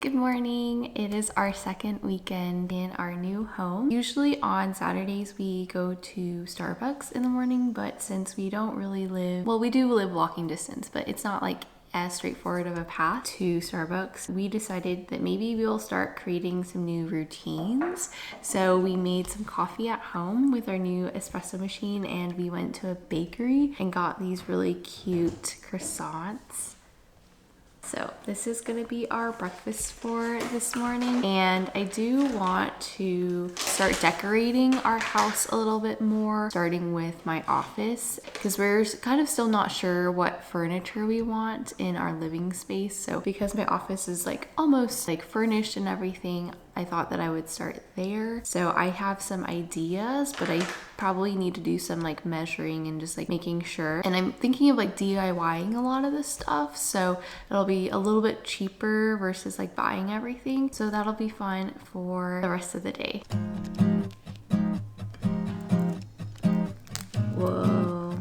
Good morning. It is our second weekend in our new home. Usually on Saturdays we go to Starbucks in the morning, but since we don't really live, well, we do live walking distance, but it's not like as straightforward of a path to Starbucks, we decided that maybe we'll start creating some new routines. So we made some coffee at home with our new espresso machine, and we went to a bakery and got these really cute croissants. So this is gonna be our breakfast for this morning, and I do want to start decorating our house a little bit more, starting with my office, because we're kind of still not sure what furniture we want in our living space. So because my office is like almost like furnished and everything, I thought that I would start there. So I have some ideas, but I probably need to do some like measuring and just like making sure. And I'm thinking of like DIYing a lot of this stuff, so it'll be a little bit cheaper versus like buying everything. So that'll be fun for the rest of the day. Whoa.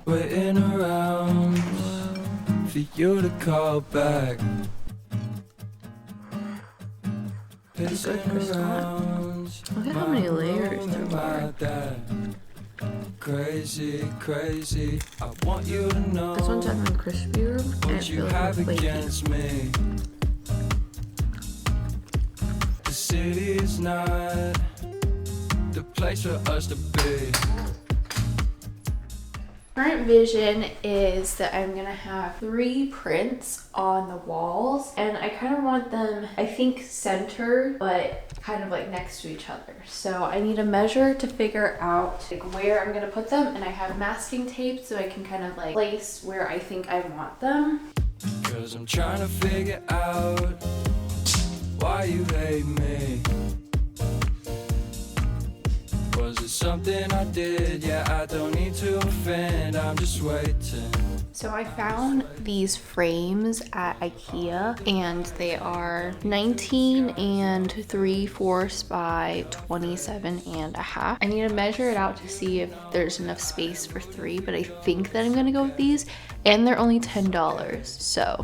Waiting around for you to call back. Good croissant. Look at how many layers there are. Crazy, crazy. I want you to know This one's having crispier and it what you feels have flaky. against me. The city is not the place for us to be. Current vision is that I'm gonna have 3 prints on the walls, and I kind of want them, I think, centered but kind of like next to each other. So I need a measure to figure out like where I'm gonna put them, and I have masking tape so I can kind of like place where I think I want them. 'Cause I'm trying to figure out why you hate me. Was it something I did? Yeah, I don't need to offend, I'm just waiting. So I found these frames at IKEA, and they are 19 and 3/4 by 27 and a half. I need to measure it out to see if there's enough space for 3, but I think that I'm gonna go with these, and they're only $10, so.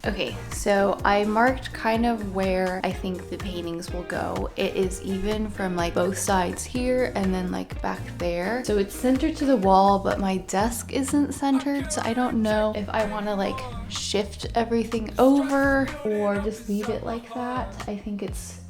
Okay, so I marked kind of where I think the paintings will go. It is even from like both sides here and then like back there. So it's centered to the wall, but my desk isn't centered. So I don't know if I want to like shift everything over or just leave it like that. I think it's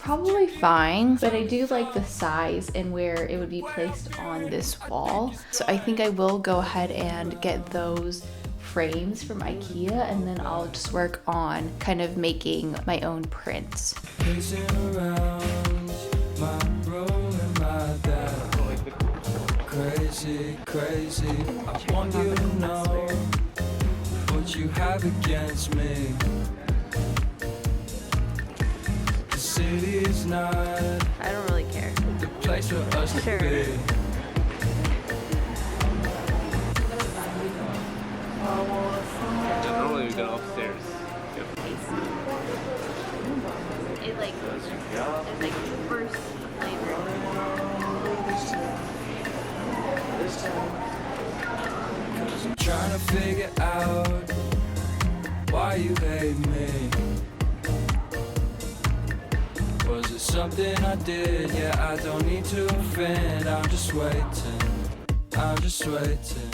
probably fine, but I do like the size and where it would be placed on this wall. So I think I will go ahead and get those frames from IKEA, and then I'll just work on kind of making my own prints. Pacing around my room and my dad. Crazy, crazy. I want you to know what you have against me. The city is not I don't really care. the place for us to be. Normally we go upstairs. It like first flavor. I'm trying to figure out why you hate me. Was it something I did? Yeah, I don't need to offend, I'm just waiting. I'm just waiting.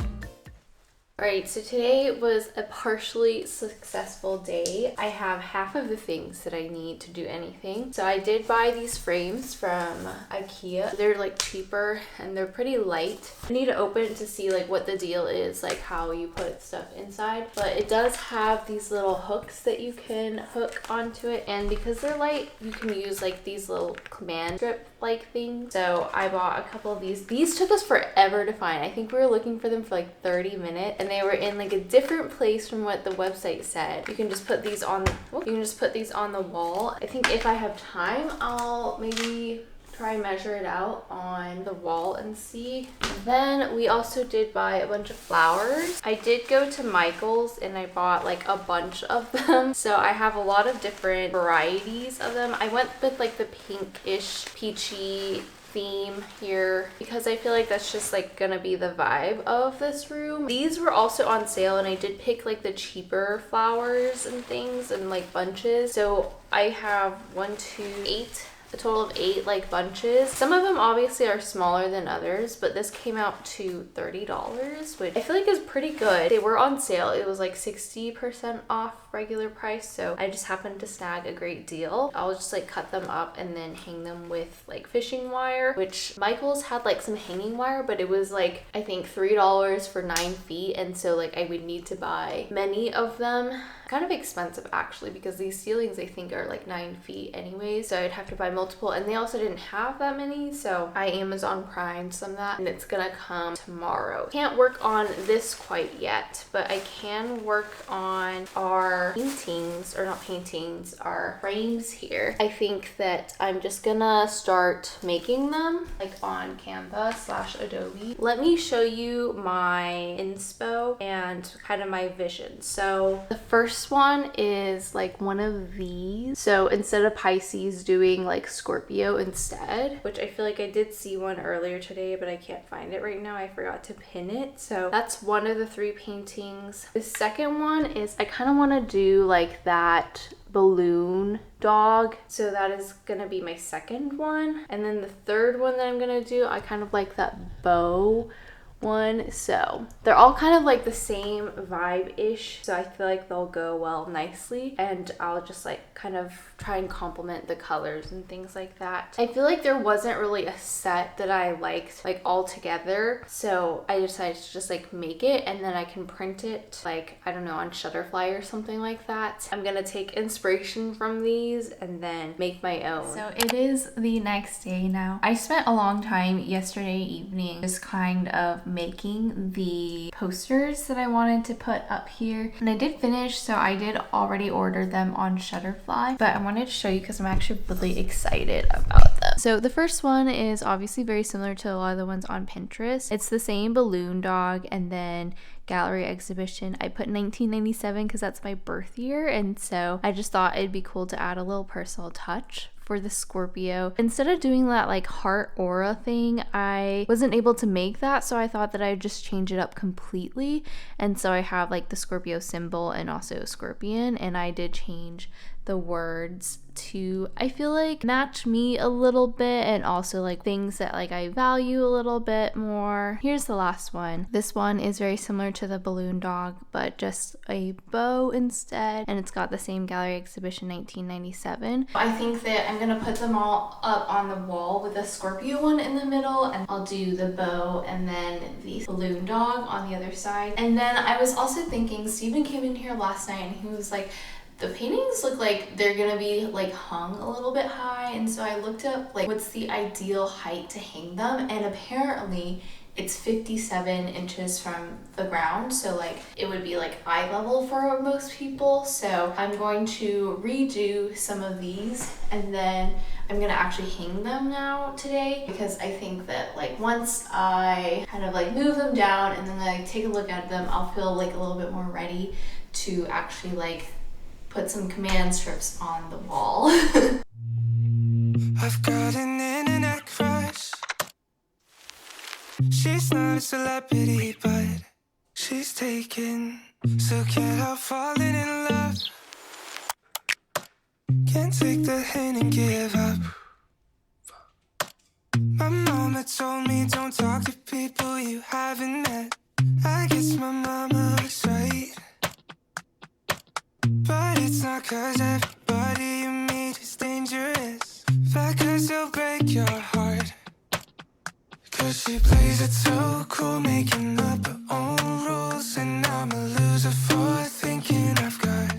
Alright, so today was a partially successful day. I have half of the things that I need to do anything. So I did buy these frames from IKEA. They're like cheaper and they're pretty light. I need to open it to see like what the deal is, like how you put stuff inside. But it does have these little hooks that you can hook onto it. And because they're light, you can use like these little command strip like things. So I bought a couple of these. These took us forever to find. I think we were looking for them for like 30 minutes, and they were in like a different place from what the website said. You can just put these on the wall. I think if I have time, I'll maybe try and measure it out on the wall and see. Then we also did buy a bunch of flowers. I did go to Michael's and I bought like a bunch of them. So I have a lot of different varieties of them. I went with like the pinkish, peachy theme here because I feel like that's just like gonna be the vibe of this room. These were also on sale and I did pick like the cheaper flowers and things and like bunches. So I have 1, 2, 8, a total of 8 like bunches. Some of them obviously are smaller than others, but this came out to $30, which I feel like is pretty good. They were on sale. It was like 60% off regular price, so I just happened to snag a great deal. I'll just like cut them up and then hang them with like fishing wire, which Michael's had like some hanging wire, but it was like I think $3 for 9 feet, and so like I would need to buy many of them. Kind of expensive actually, because these ceilings I think are like 9 feet anyway, so I'd have to buy multiple, and they also didn't have that many, so I Amazon Primed some of that and it's gonna come tomorrow. Can't work on this quite yet, but I can work on our paintings, or not paintings, our frames here. I think that I'm just gonna start making them like on Canva/Adobe. Let me show you my inspo and kind of my vision. So the first one is like one of these. So instead of Pisces, doing like Scorpio instead, which I feel like I did see one earlier today, but I can't find it right now. I forgot to pin it. So that's one of the 3 paintings. The second one is I kind of want to do like that balloon dog, so that is gonna be my second one. And then the third one that I'm gonna do, I kind of like that bow one. So they're all kind of like the same vibe-ish, so I feel like they'll go well nicely, and I'll just like kind of try and complement the colors and things like that. I feel like there wasn't really a set that I liked like all together, so I decided to just like make it, and then I can print it like, I don't know, on Shutterfly or something like that. I'm gonna take inspiration from these and then make my own. So it is the next day now. I spent a long time yesterday evening just kind of making the posters that I wanted to put up here, and I did finish, so I did already order them on Shutterfly, but I wanted to show you because I'm actually really excited about them. So the first one is obviously very similar to a lot of the ones on Pinterest. It's the same balloon dog, and then gallery exhibition. I put 1997 because that's my birth year, and so I just thought it'd be cool to add a little personal touch for the Scorpio. Instead of doing that like heart aura thing, I wasn't able to make that, so I thought that I'd just change it up completely, and so I have like the Scorpio symbol and also a scorpion, and I did change the words to, I feel like, match me a little bit, and also like things that like I value a little bit more. Here's the last one. This one is very similar to the balloon dog, but just a bow instead, and it's got the same gallery exhibition 1997. I think that I'm gonna put them all up on the wall with a Scorpio one in the middle, and I'll do the bow and then the balloon dog on the other side. And then I was also thinking, Steven came in here last night and he was like, the paintings look like they're gonna be like hung a little bit high, and so I looked up like what's the ideal height to hang them, and apparently it's 57 inches from the ground, so like it would be like eye level for most people. So I'm going to redo some of these, and then I'm gonna actually hang them now today, because I think that like once I kind of like move them down and then like take a look at them, I'll feel like a little bit more ready to actually like put some command strips on the wall. I've got an internet crush. She's not a celebrity, but she's taken. So can't help falling in love. Can't take the hint and give up. My mama told me don't talk to people you haven't met. I guess my mama was right. But it's not 'cause everybody you meet is dangerous, but 'cause they'll break your heart. 'Cause she plays it so cool, making up her own rules, and I'm a loser for thinking I've got.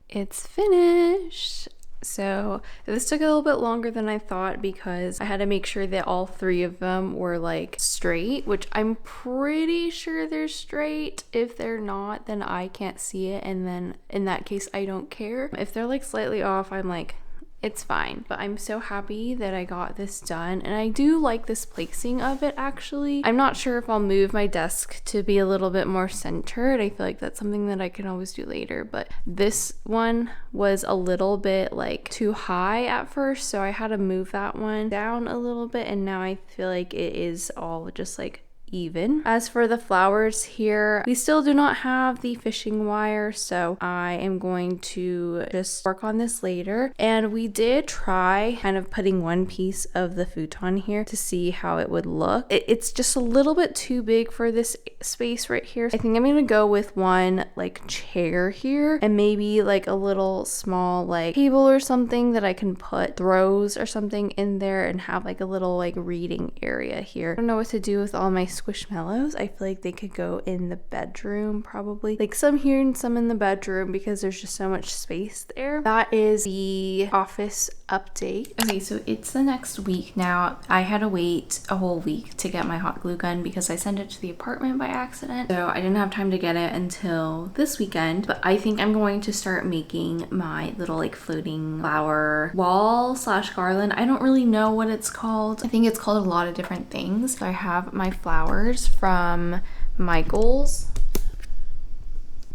It's finished. So this took a little bit longer than I thought because I had to make sure that all 3 of them were like straight, which I'm pretty sure they're straight. If they're not, then I can't see it, and then in that case I don't care. If they're like slightly off, I'm like, It's fine, but I'm so happy that I got this done, and I do like this placing of it actually. I'm not sure if I'll move my desk to be a little bit more centered. I feel like that's something that I can always do later, but this one was a little bit like too high at first, so I had to move that one down a little bit, and now I feel like it is all just like even. As for the flowers here, we still do not have the fishing wire, so I am going to just work on this later. And we did try kind of putting one piece of the futon here to see how it would look. It's just a little bit too big for this space right here. I think I'm gonna go with one like chair here, and maybe like a little small like table or something that I can put throws or something in there and have like a little like reading area here. I don't know what to do with all my squishmallows. I feel like they could go in the bedroom probably. Like some here and some in the bedroom because there's just so much space there. That is the office update. Okay, so it's the next week now. I had to wait a whole week to get my hot glue gun because I sent it to the apartment by accident. So I didn't have time to get it until this weekend, but I think I'm going to start making my little like floating flower wall slash garland. I don't really know what it's called. I think it's called a lot of different things. So I have my flowers from Michael's.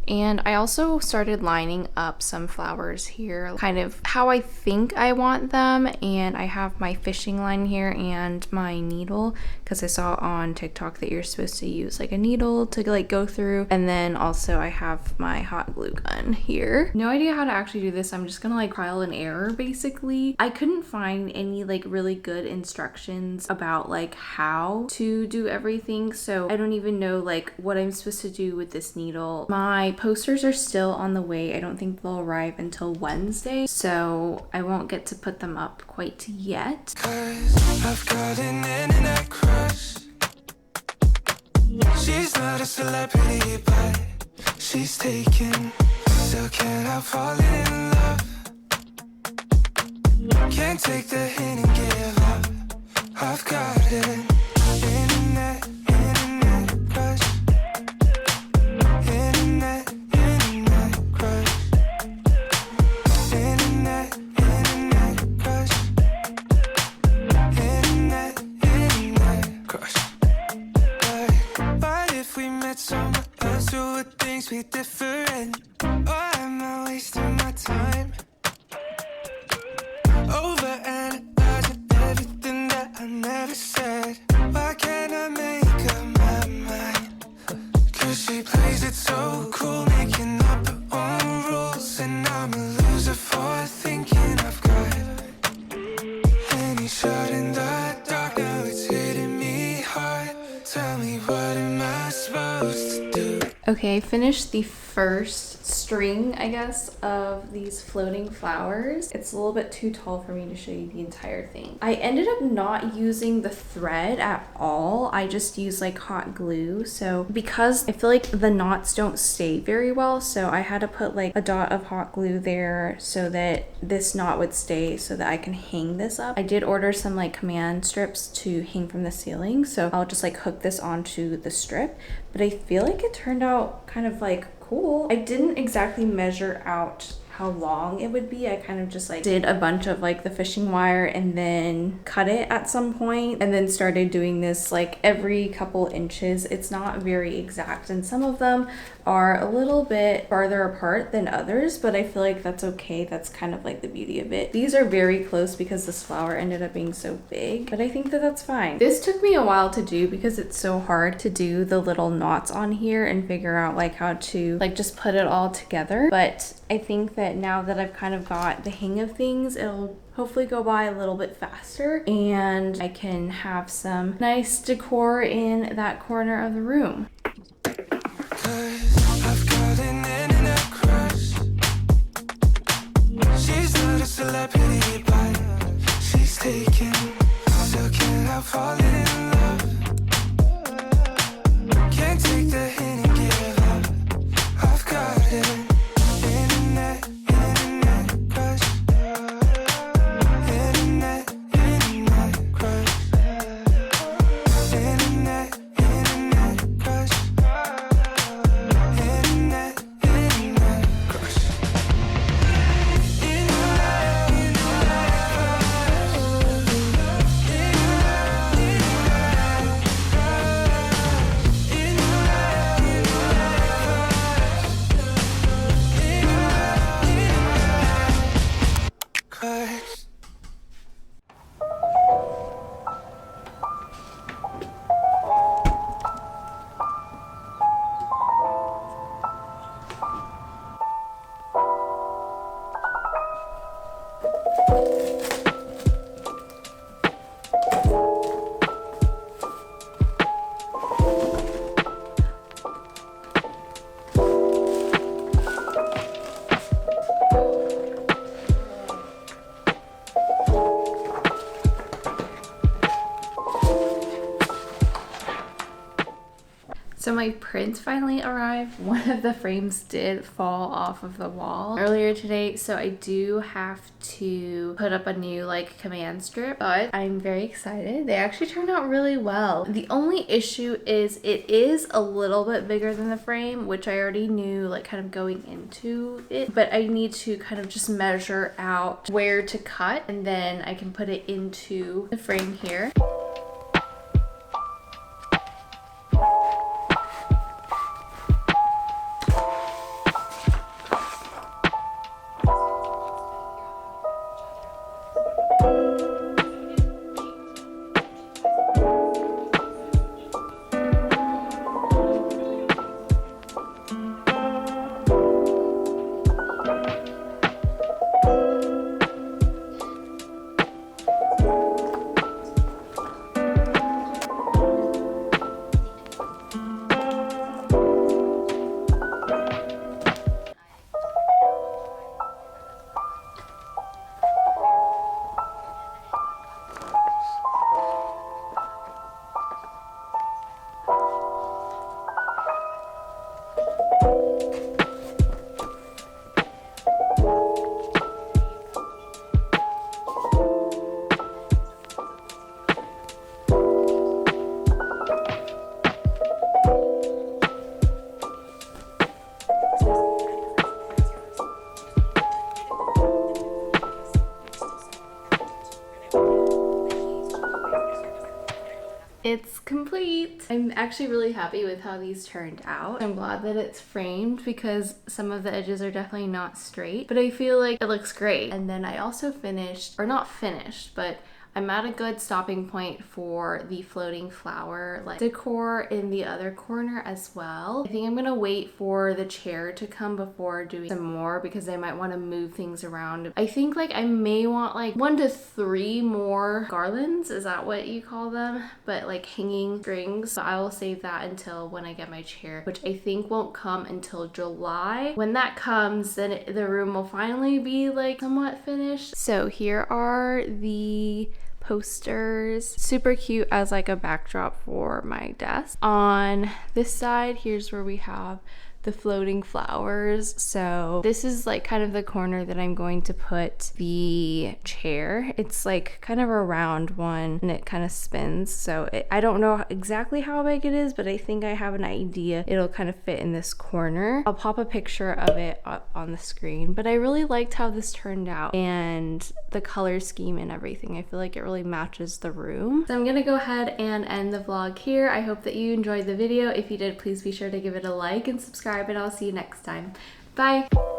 And I also started lining up some flowers here, kind of how I think I want them. And I have my fishing line here and my needle, because I saw on TikTok that you're supposed to use like a needle to like go through. And then also I have my hot glue gun here. No idea how to actually do this. I'm just gonna like trial and error basically. I couldn't find any like really good instructions about like how to do everything. So I don't even know like what I'm supposed to do with this needle. My posters are still on the way. I don't think they'll arrive until Wednesday, so I won't get to put them up quite yet. 'Cause I've got an internet crush. She's not a celebrity, but she's taken. Still can't help falling in love. Can't take the hint and give up. I've got an internet crush. Internet crush. Internet crush. Internet crush. But if we met somewhere else, who would things be different? Or am I wasting my time? Overanalyzing everything that I never said. Why can't I make up my mind? 'Cause she plays it so cool, making up her own rules. And I'm a loser for thinking I've got any shot in the dark. Now it's hitting me hard. Tell me, what am I supposed to do? Okay, I finished the first string, I guess, of these floating flowers. It's a little bit too tall for me to show you the entire thing. I ended up not using the thread at all. I just used like hot glue. So because I feel like the knots don't stay very well, so I had to put like a dot of hot glue there so that this knot would stay so that I can hang this up. I did order some like command strips to hang from the ceiling, so I'll just like hook this onto the strip. But I feel like it turned out kind of like cool. I didn't exactly measure out how long it would be. I kind of just like did a bunch of like the fishing wire and then cut it at some point and then started doing this like every couple inches. It's not very exact, and some of them are a little bit farther apart than others, but I feel like that's okay. That's kind of like the beauty of it. These are very close because this flower ended up being so big, but I think that that's fine. This took me a while to do because it's so hard to do the little knots on here and figure out like how to like just put it all together. But I think that now that I've kind of got the hang of things, it'll hopefully go by a little bit faster and I can have some nice decor in that corner of the room. 'Cause I've got an internet crush. She's not a celebrity, but she's taken. Still can't help falling in love. Can't take the hint and give up. I've got an internet crush. Internet crush. Internet crush. Internet crush. So my prints finally arrived. One of the frames did fall off of the wall earlier today, so I do have to put up a new like command strip, but I'm very excited. They actually turned out really well. The only issue is it is a little bit bigger than the frame, which I already knew like kind of going into it, but I need to kind of just measure out where to cut and then I can put it into the frame here. It's complete. I'm actually really happy with how these turned out. I'm glad that it's framed because some of the edges are definitely not straight, but I feel like it looks great. And then I also finished, or not finished, but I'm at a good stopping point for the floating flower like decor in the other corner as well. I think I'm gonna wait for the chair to come before doing some more because I might want to move things around. I think like I may want like 1 to 3 more garlands, is that what you call them? But like hanging strings. So I will save that until when I get my chair, which I think won't come until July. When that comes, then the room will finally be like somewhat finished. So here are the posters, super cute as like a backdrop for my desk. On this side, here's where we have the floating flowers. So this is like kind of the corner that I'm going to put the chair. It's like kind of a round one and it kind of spins. So I don't know exactly how big it is, but I think I have an idea it'll kind of fit in this corner. I'll pop a picture of it up on the screen, but I really liked how this turned out and the color scheme and everything. I feel like it really matches the room. So I'm gonna go ahead and end the vlog here. I hope that you enjoyed the video. If you did, please be sure to give it a like and subscribe, and I'll see you next time. Bye!